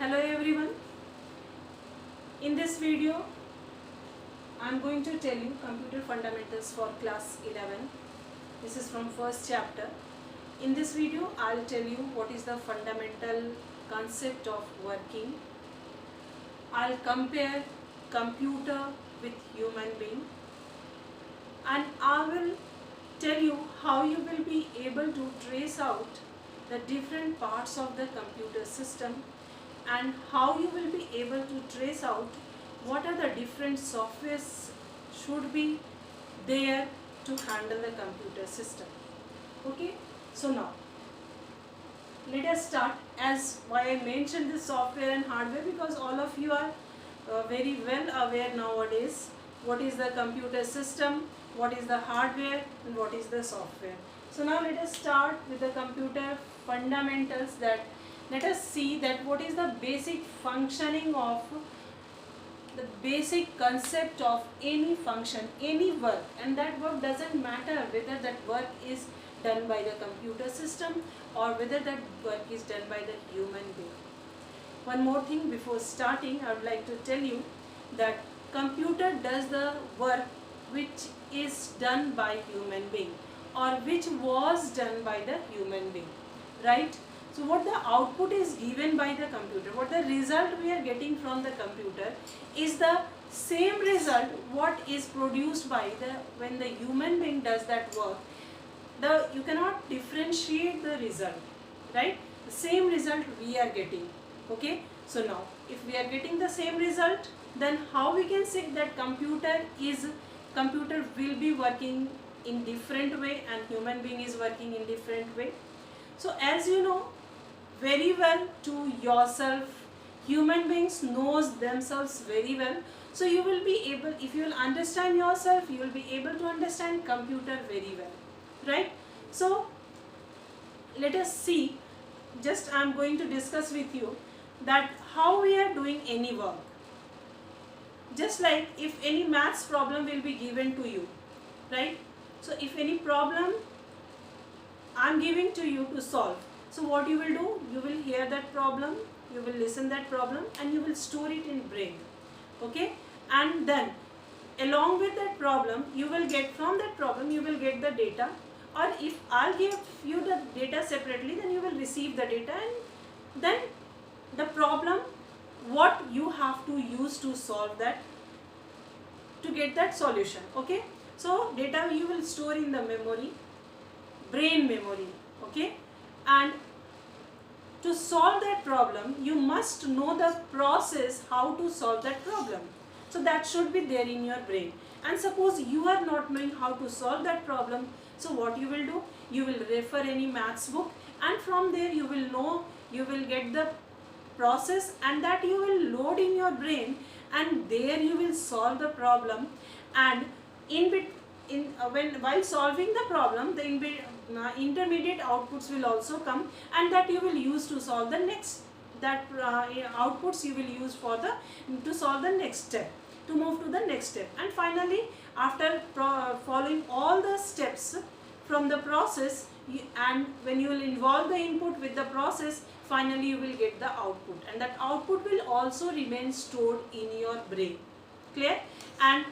Hello everyone. In this video I am going to tell you computer fundamentals for class 11. This is from first chapter. In this video I will tell you what is the fundamental concept of working. I will compare computer with human being, and I will tell you how you will be able to trace out the different parts of the computer system and how you will be able to trace out what are the different softwares should be there to handle the computer system. Okay, so now let us start. As why I mentioned the software and hardware, because all of you are very well aware nowadays what is the computer system, what is the hardware, and what is the software. So now let us start with the computer fundamentals. That let us see that what is the basic functioning of the basic concept of any function, any work, and that work doesn't matter whether that work is done by the computer system or whether that work is done by the human being. One more thing before starting, I would like to tell you that computer does the work which is done by human being or which was done by the human being, right? So what the output is given by the computer, what the result we are getting from the computer is the same result what is produced by the when the human being does that work. You cannot differentiate the result, right? The same result we are getting. Okay, so now if we are getting the same result, then how we can say that computer will be working in different way and human being is working in different way? So as you know very well to yourself, human beings knows themselves very well. So you will be able, if you will understand yourself, you will be able to understand computer very well, right? So let us see, just I am going to discuss with you that how we are doing any work. Just like if any maths problem will be given to you, right? So if any problem I am giving to you to solve, so what you will do, you will hear that problem, you will listen that problem, and you will store it in brain. Okay, and then along with that problem you will get, from that problem you will get the data, or if I'll give you the data separately, then you will receive the data, and then the problem what you have to use to solve that, to get that solution. Okay, so data you will store in the memory, brain memory. Okay, and to solve that problem you must know the process how to solve that problem. So that should be there in your brain. And suppose you are not knowing how to solve that problem, so what you will do, you will refer any maths book, and from there you will know, you will get the process, and that you will load in your brain, and there you will solve the problem. And while solving the problem, the intermediate outputs will also come, and that you will use to solve the next, outputs you will use for the to solve the next step, to move to the next step. And finally after following all the steps from the process, and when you will involve the input with the process, finally you will get the output, and that output will also remain stored in your brain. Clear? And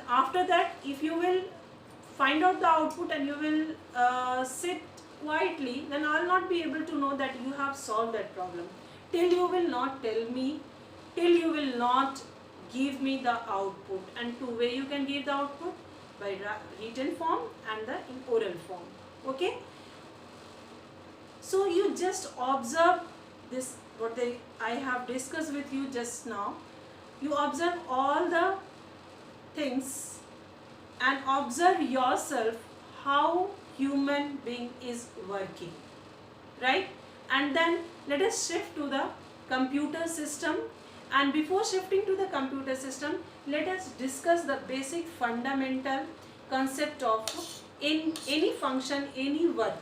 after that, if you will find out the output and you will sit quietly, then I will not be able to know that you have solved that problem till you will not tell me, till you will not give me the output. And two way you can give the output, by written form and the in oral form. Okay, so you just observe this, what I have discussed with you just now. You observe all the things and observe yourself how human being is working, right? And then let us shift to the computer system. And before shifting to the computer system, let us discuss the basic fundamental concept of in any function, any work.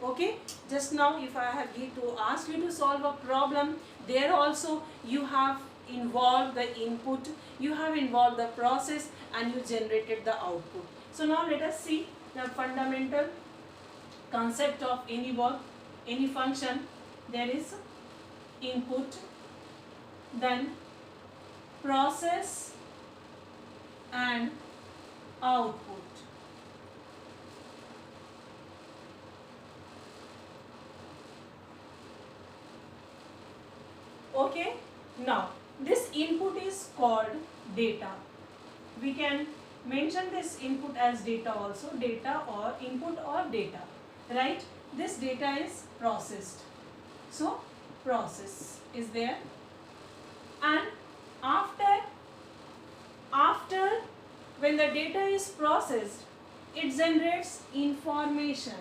Okay, just now if I have to ask you to solve a problem, there also you have involved the input, you have involved the process, and you generated the output. So now let us see the fundamental concept of any work, any function. There is input, then process and output. Okay, now this input is called data. We can mention this input as data also, data or input or data, right? This data is processed. So process is there, and after when the data is processed, it generates information.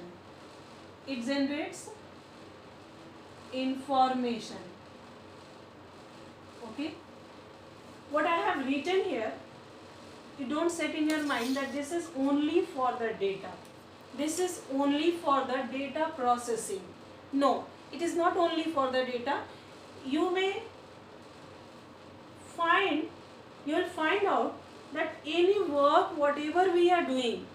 It generates information. Okay, what I have written here, you don't set in your mind that this is only for the data. This is only for the data processing. No, it is not only for the data. You will find out that any work, whatever we are doing,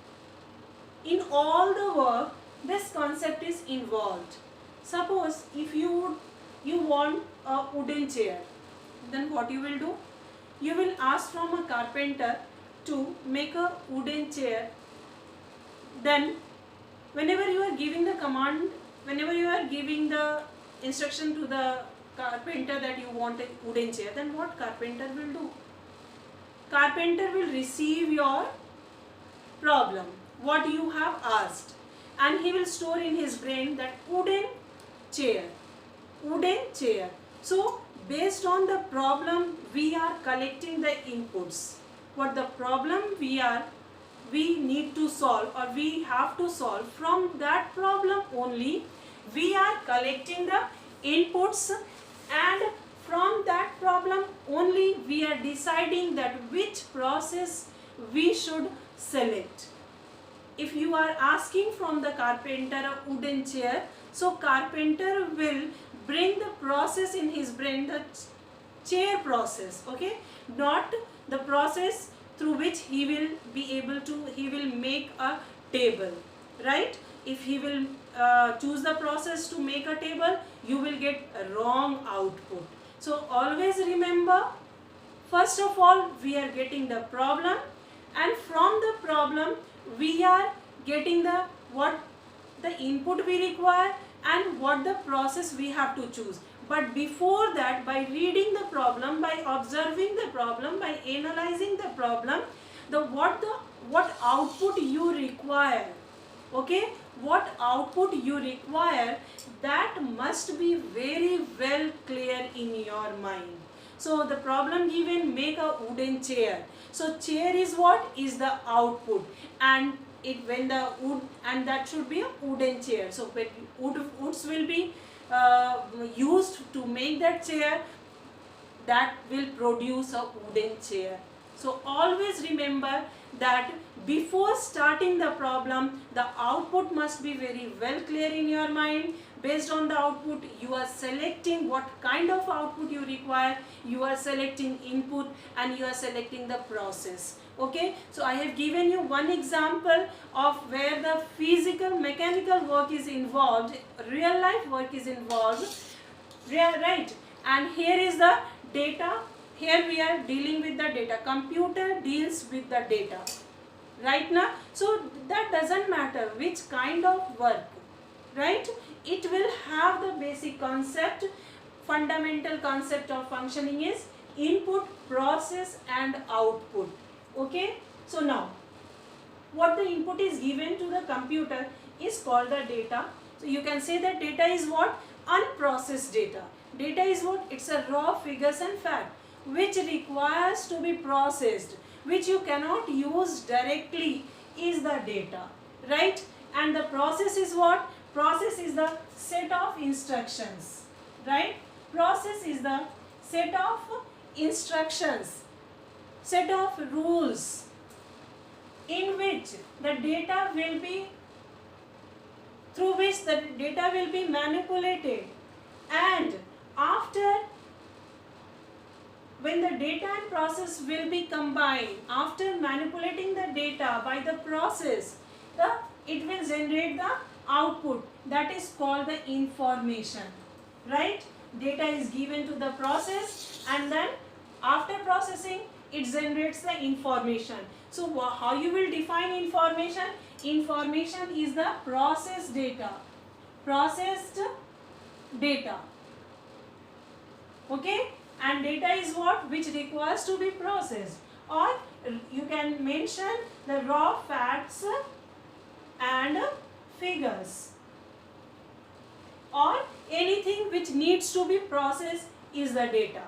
in all the work, this concept is involved. Suppose if you want a wooden chair, then what you will do? You will ask from a carpenter to make a wooden chair. Then whenever you are giving the command, whenever you are giving the instruction to the carpenter that you want a wooden chair, then what carpenter will do? Carpenter will receive your problem, what you have asked, and he will store in his brain that wooden chair. So based on the problem, we are collecting the inputs. What the problem we need to solve, or we have to solve, from that problem only we are collecting the inputs, and from that problem only we are deciding that which process we should select. If you are asking from the carpenter a wooden chair, so carpenter will bring the process in his brain, the chair process, okay, not the process through which he will make a table, right? If he will choose the process to make a table, you will get a wrong output. So always remember, first of all we are getting the problem, and from the problem we are getting the what the input we require and what the process we have to choose. But before that, by reading the problem, by observing the problem, by analyzing the problem, what output you require, okay, what output you require, that must be very well clear in your mind. So the problem given, make a wooden chair. So chair is what is the output, and when the wood, and that should be a wooden chair. So when woods will be used to make that chair, that will produce a wooden chair. So always remember that before starting the problem, the output must be very well clear in your mind. Based on the output, you are selecting what kind of output you require, you are selecting input, and you are selecting the process. Okay, so I have given you one example of where the physical mechanical work is involved, real life work is involved, right? And here is the data. Here we are dealing with the data. Computer deals with the data, right now? So that doesn't matter which kind of work, right? It will have the basic concept. Fundamental concept of functioning is input, process and output. Okay, so now what the input is given to the computer is called the data. So you can say that data is what? Unprocessed data. Data is what? It's a raw figures and fact which requires to be processed, which you cannot use directly, is the data, right? And the process is what? Process is the set of instructions, right? Process is the set of instructions, set of rules in which the data will be, through which the data will be manipulated, and after, when the data and process will be combined, after manipulating the data by the process, it will generate the output, that is called the information, right? data is given to the process, and then after processing it generates the information. So how you will define information? Information is the processed data. Processed data. Okay? And data is what? Which requires to be processed. Or you can mention the raw facts and figures. Or anything which needs to be processed is the data.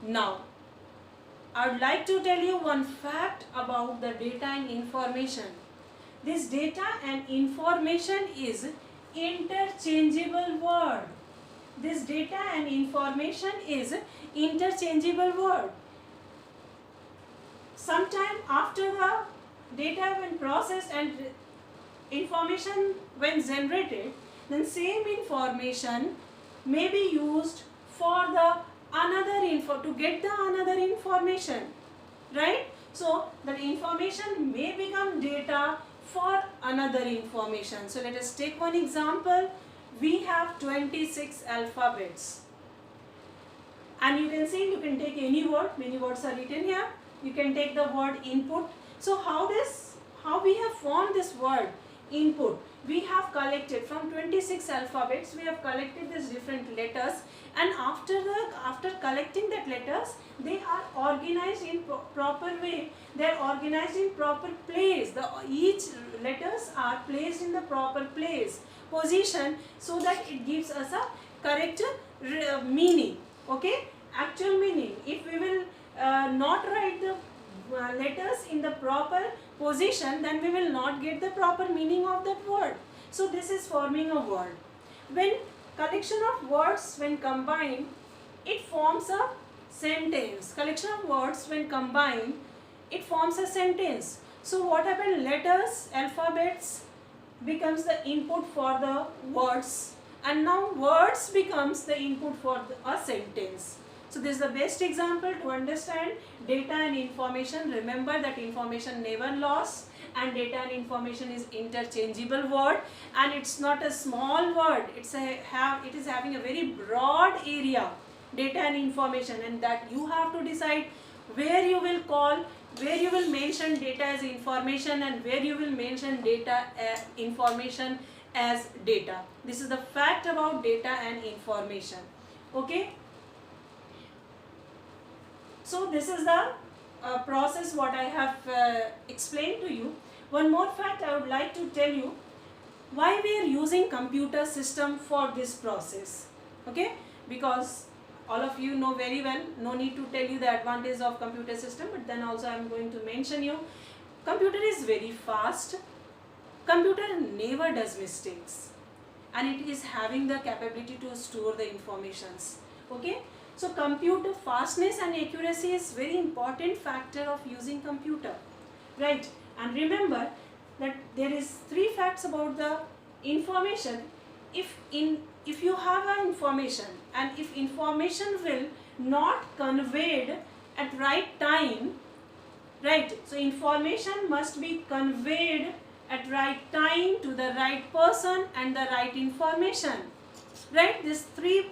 Now, I would like to tell you one fact about the data and information. This data and information is interchangeable word. This data and information is interchangeable word. Sometime after the data when processed and information when generated, then same information may be used for the another info to get the another information, right? So that information may become data for another information. So let us take one example. We have 26 alphabets, and you can see, you can take any word, many words are written here. You can take the word input. So how we have formed this word input? We have collected from 26 alphabets, we have collected these different letters, and after collecting that letters, they are organized in proper way. They are organized in proper place. Each letters are placed in the proper place, position, so that it gives us a correct meaning. Okay, actual meaning. If we will not write the letters in the proper position, then we will not get the proper meaning of that word. So this is forming a word. When collection of words when combined, it forms a sentence. Collection of words when combined, it forms a sentence. So what happened? Letters, alphabets becomes the input for the words, and now words becomes the input for a sentence. So this is the best example to understand data and information. Remember that information never lost, and data and information is interchangeable word, and it's not a small word. It is having a very broad area, data and information, and that you have to decide where you will call, where you will mention data as information, and where you will mention data information as data. This is the fact about data and information. Okay. So this is the process what I have explained to you. One more fact I would like to tell you, why we are using computer system for this process. Okay, because all of you know very well, no need to tell you the advantage of computer system, but then also I am going to mention you, computer is very fast, computer never does mistakes, and it is having the capability to store the informations. Okay. So computer fastness and accuracy is very important factor of using computer, right? And remember that there is 3 facts about the information. If you have an information, and if information will not conveyed at right time, right? So information must be conveyed at right time to the right person and the right information, right? These 3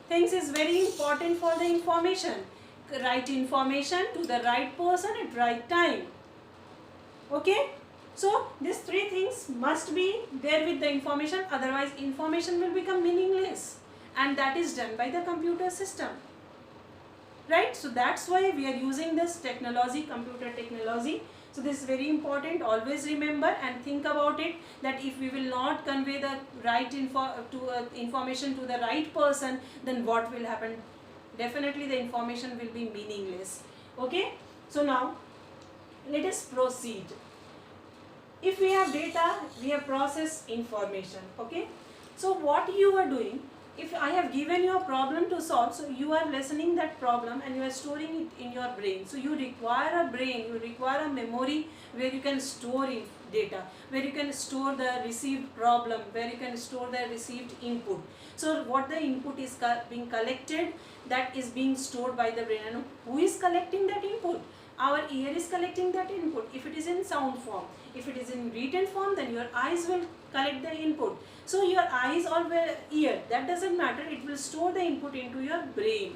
things is very important for the information. Right information to the right person at right time. Okay. So these 3 things must be there with the information, otherwise information will become meaningless, and that is done by the computer system, right? So that's why we are using this technology, computer technology. So this is very important. Always remember and think about it, that if we will not convey the right information to the right person, then what will happen? Definitely the information will be meaningless. Okay. So now let us proceed. If we have data, we have processed information. Okay. So what you are doing, if I have given you a problem to solve, so you are listening that problem and you are storing it in your brain. So you require a brain, you require a memory where you can store data, where you can store the received problem, where you can store the received input. So what the input is being collected, that is being stored by the brain. And who is collecting that input? our ear is collecting that input. If it is in sound form, if it is in written form, then your eyes will collect the input. So your eyes or ear, that doesn't matter, it will store the input into your brain.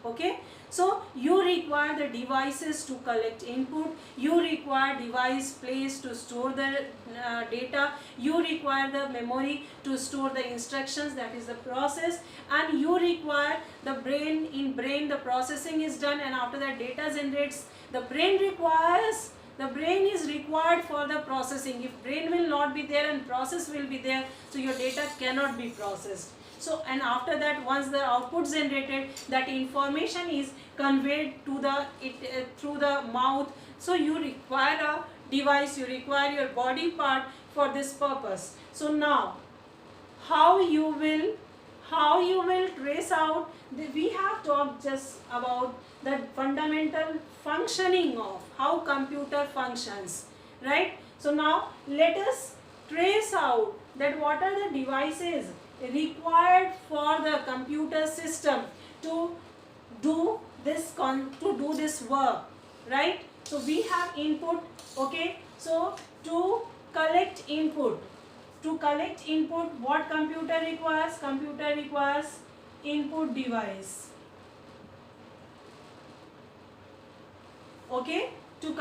Okay, so you require the devices to collect input, you require device place to store the data, you require the memory to store the instructions, that is the process, and you require the brain. In brain the processing is done, and after that data generates. The brain is required for the processing. If brain will not be there and process will be there, so your data cannot be processed. So, and after that, once the output generated, that information is conveyed to the through the mouth. So you require a device, you require your body part for this purpose. So now, how you will trace out, we have talked just about the fundamental functioning of how computer functions, right? So now let us trace out that what are the devices required for the computer system to do this work, right? So we have input, okay? So to collect input, what computer requires? Computer requires input device. Okay, to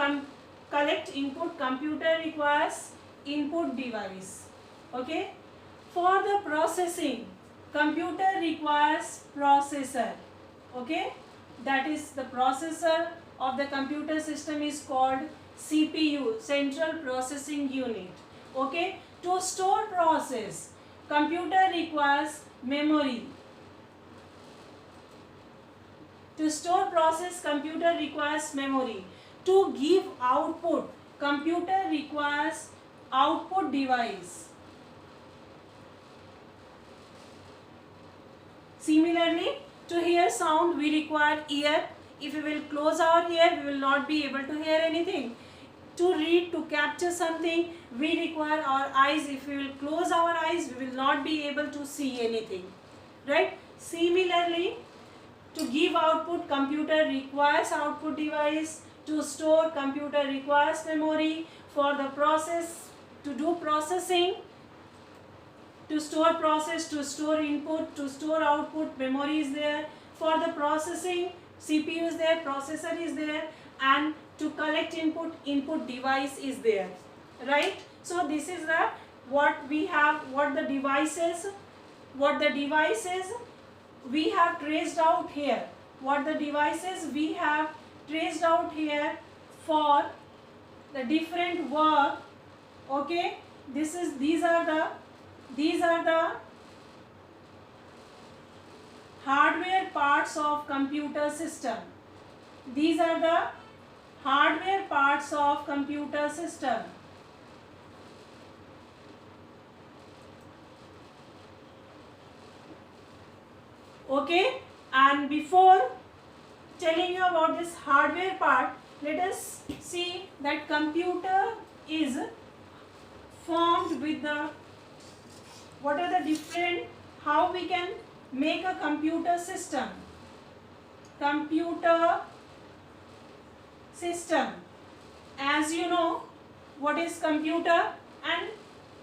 collect input, computer requires input device. Okay, for the processing, computer requires processor. Okay, that is the processor of the computer system is called CPU, Central Processing Unit. Okay, to store process, computer requires memory. To store process, computer requires memory. To give output, computer requires output device. Similarly, to hear sound, we require ear. If we will close our ear, we will not be able to hear anything. To read, to capture something, we require our eyes. If we will close our eyes, we will not be able to see anything, right? Similarly, to give output, computer requires output device. To store, computer requires memory. For the process, to do processing, to store process, to store input, to store output, memory is there. For the processing, CPU is there, processor is there, and to collect input, input device is there, right? So this is the what we have, what the devices we have traced out here. What the devices we have traced out here for the different work. Okay, these are the hardware parts of computer system. These are the hardware parts of computer system. Okay, and before telling you about this hardware part, let us see that computer is formed with the, what are the different, how we can make a computer system. Computer system, as you know what is computer, and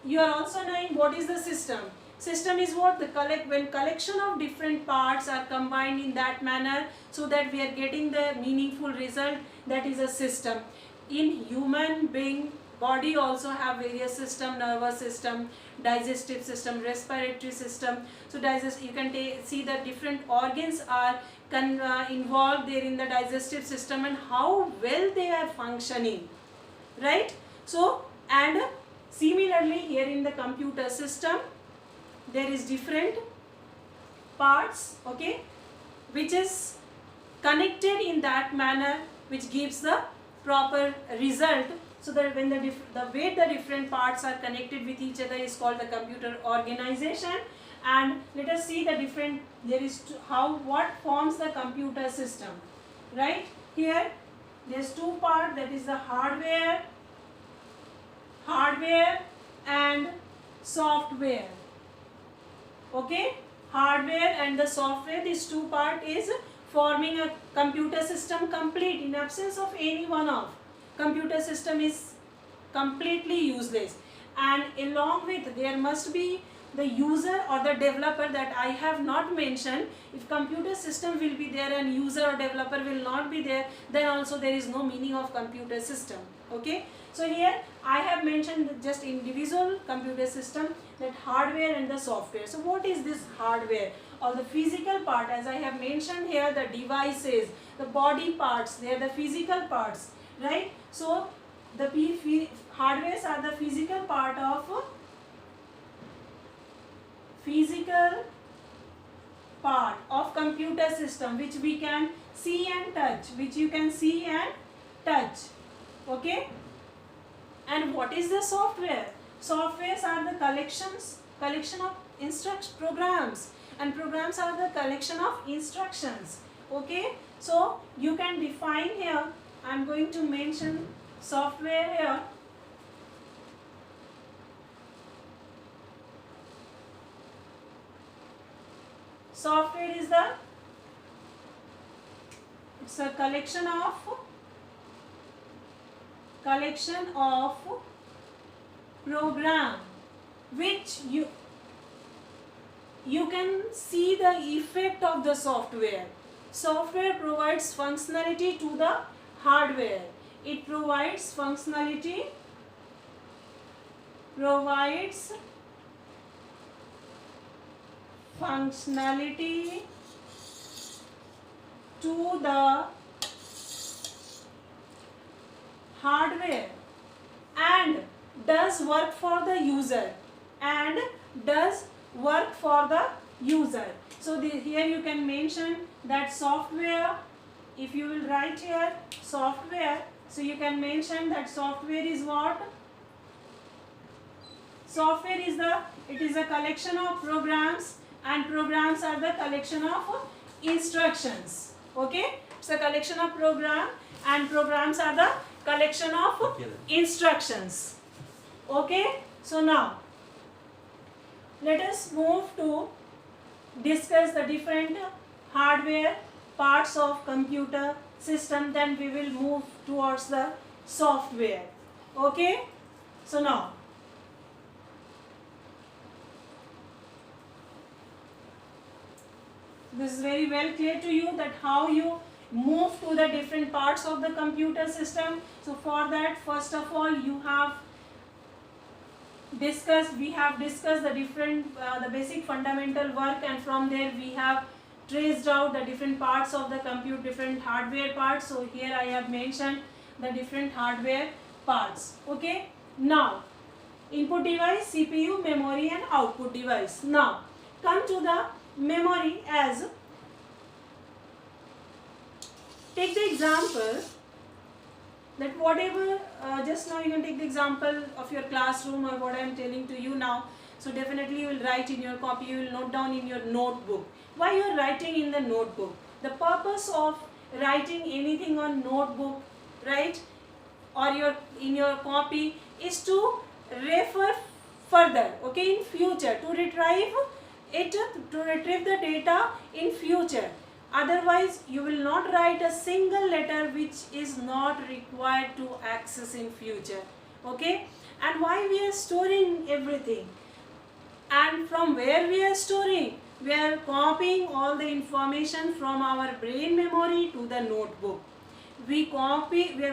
you are also knowing what is the system. System is what? When collection of different parts are combined in that manner, so that we are getting the meaningful result, that is a system. In human being body also have various system, nervous system, digestive system, respiratory system. So you can see that different organs are involved there in the digestive system, and how well they are functioning, right? So, and similarly here in the computer system, there is different parts, okay, which is connected in that manner, which gives the proper result. So that when the way the different parts are connected with each other is called the computer organization. And let us see the different, there is what forms the computer system, right? Here there is two parts, that is the hardware and software. Okay, hardware and the software, these two part is forming a computer system complete. In absence of any one of, computer system is completely useless. And along with, there must be the user or the developer that I have not mentioned. If computer system will be there and user or developer will not be there, then also there is no meaning of computer system. Okay, so here I have mentioned just individual computer system, that hardware and the software. So what is this hardware? Or the physical part, as I have mentioned here, the devices, the body parts, they are the physical parts, right? So the hardwares are the physical part of computer system, which we can see and touch, which you can see and touch. Okay, and what is the software? Softwares are the collection of programs, and programs are the collection of instructions. Okay, so you can define here, I am going to mention software here. Software is it's a collection of program which you can see the effect of the software. Software provides functionality to the hardware. It provides functionality to the hardware and does work for the user, So here you can mention that software, if you will write here software, so you can mention that software is what? Software is it is a collection of programs, and programs are the collection of instructions. Okay, it's a collection of program, and programs are the collection of instructions. Okay, so now let us move to discuss the different hardware parts of computer system, then we will move towards the software. Okay, so now this is very well clear to you that how you move to the different parts of the computer system. So for that, first of all, we have discussed the different the basic fundamental work, and from there we have traced out the different parts of the computer, different hardware parts. So here I have mentioned the different hardware parts. Okay, now input device, CPU, memory and output device. Now come to the memory. As take the example that whatever just now you can take the example of your classroom or what I am telling to you now. So definitely you will write in your copy, you will note down in your notebook. Why you are writing in the notebook? The purpose of writing anything on notebook, right, or in your copy is to refer further, okay, in future, to retrieve the data in future. Otherwise you will not write a single letter which is not required to access in future. Okay, and why we are storing everything, and from where we are storing? We are copying all the information from our brain memory to the notebook. We are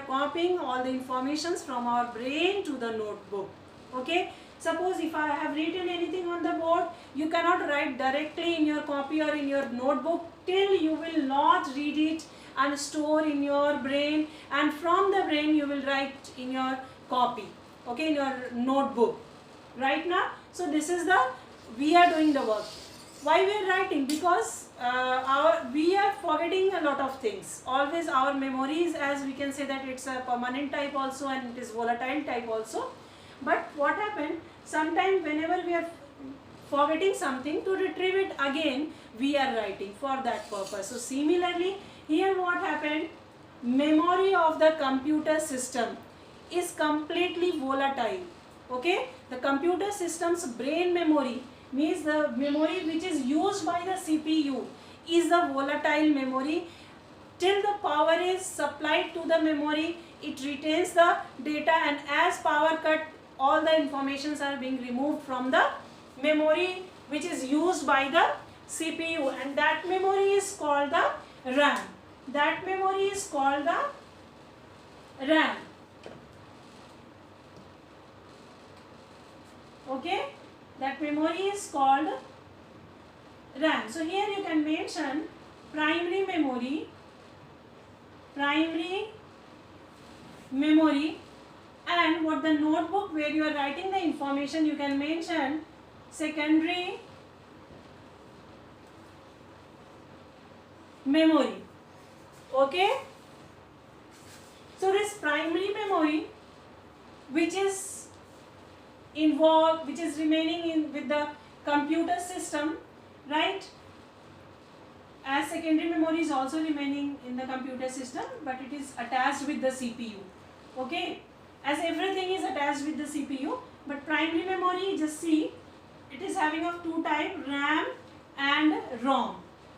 copying all the informations from our brain to the notebook. Okay, suppose if I have written anything on the board, you cannot write directly in your copy or in your notebook till you will not read it and store in your brain, and from the brain you will write in your copy, okay, in your notebook, right now. So this is we are doing the work. Why we are writing? Because we are forgetting a lot of things. Always our memories, as we can say that it's a permanent type also and it is volatile type also. But what happened? Sometimes whenever we are forgetting something, to retrieve it again, we are writing for that purpose. So similarly, here what happened? Memory of the computer system is completely volatile. Okay, the computer system's brain memory means the memory which is used by the CPU is the volatile memory. Till the power is supplied to the memory, it retains the data, and as power cut, all the informations are being removed from the memory which is used by the CPU, and that memory is called the RAM. That memory is called the RAM. Okay, that memory is called RAM. So here you can mention primary memory, and what the notebook where you are writing the information, you can mention secondary memory. Okay, so this primary memory which is involved, which is remaining in with the computer system, right? As secondary memory is also remaining in the computer system, but it is attached with the CPU. Okay, as everything is attached with the CPU, but primary memory, just see, it is having of two types, RAM and ROM.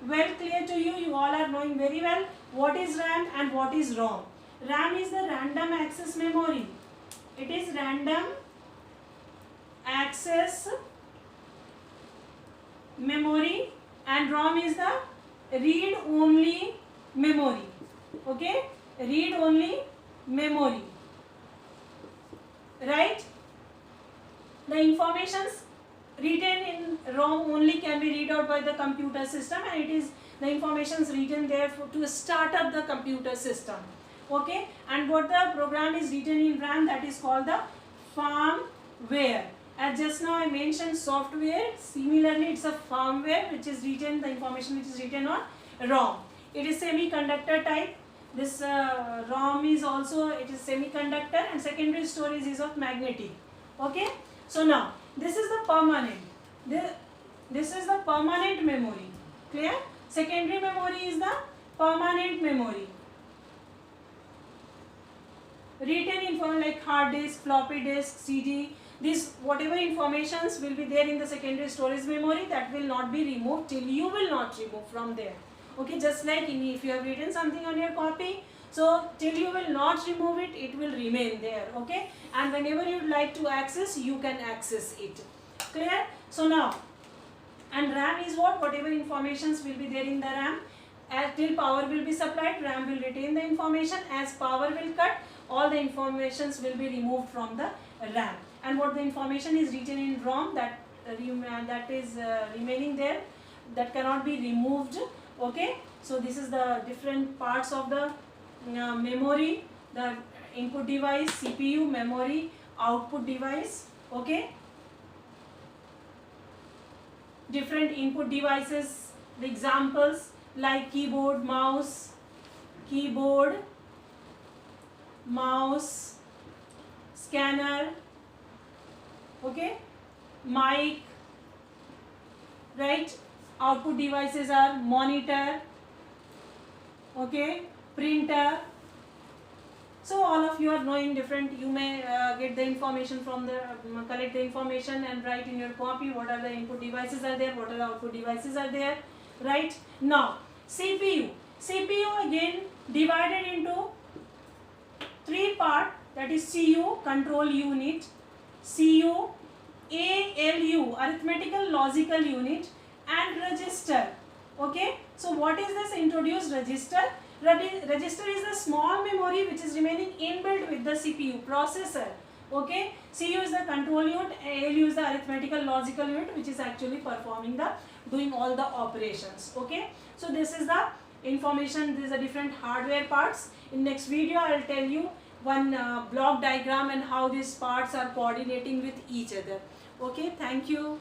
Well clear to you, you all are knowing very well what is RAM and what is ROM. RAM is the random access memory. It is random access memory, and ROM is the read only memory. Okay, read only memory, right? The informations written in ROM only can be read out by the computer system, and it is the informations written there to start up the computer system. Okay, and what the program is written in RAM, that is called the firmware. As just now I mentioned software, similarly it's a firmware which is written, the information which is written on ROM. It is semiconductor type. This ROM is also, it is semiconductor, and secondary storage is of magnetic. Okay, so now this is the permanent. This is the permanent memory. Clear? Secondary memory is the permanent memory. Written information like hard disk, floppy disk, CD, this whatever informations will be there in the secondary storage memory, that will not be removed till you will not remove from there. Okay, just like if you have written something on your copy, so till you will not remove it, it will remain there. Okay, and whenever you would like to access, you can access it. Clear? So now, and RAM is what? Whatever informations will be there in the RAM, till power will be supplied, RAM will retain the information. As power will cut, all the informations will be removed from the RAM. And what the information is written in ROM, that is remaining there, that cannot be removed. Okay, so this is the different parts of the memory, the input device, CPU, memory, output device. Okay, different input devices, the examples like keyboard, mouse, scanner, okay, mic, right? Output devices are monitor, okay, printer. So all of you are knowing different, you may get the information from the, collect the information and write in your copy what are the input devices are there, what are the output devices are there, right? Now, CPU again divided into three parts, that is CU, control unit, CU, ALU, arithmetical logical unit, and register. Okay, so what is this introduced register? Register is the small memory which is remaining inbuilt with the CPU processor. Okay, CU is the control unit, ALU is the arithmetical logical unit which is actually performing the, doing all the operations. Okay, so this is the information, these are different hardware parts. In next video I will tell you one block diagram and how these parts are coordinating with each other. Okay, thank you.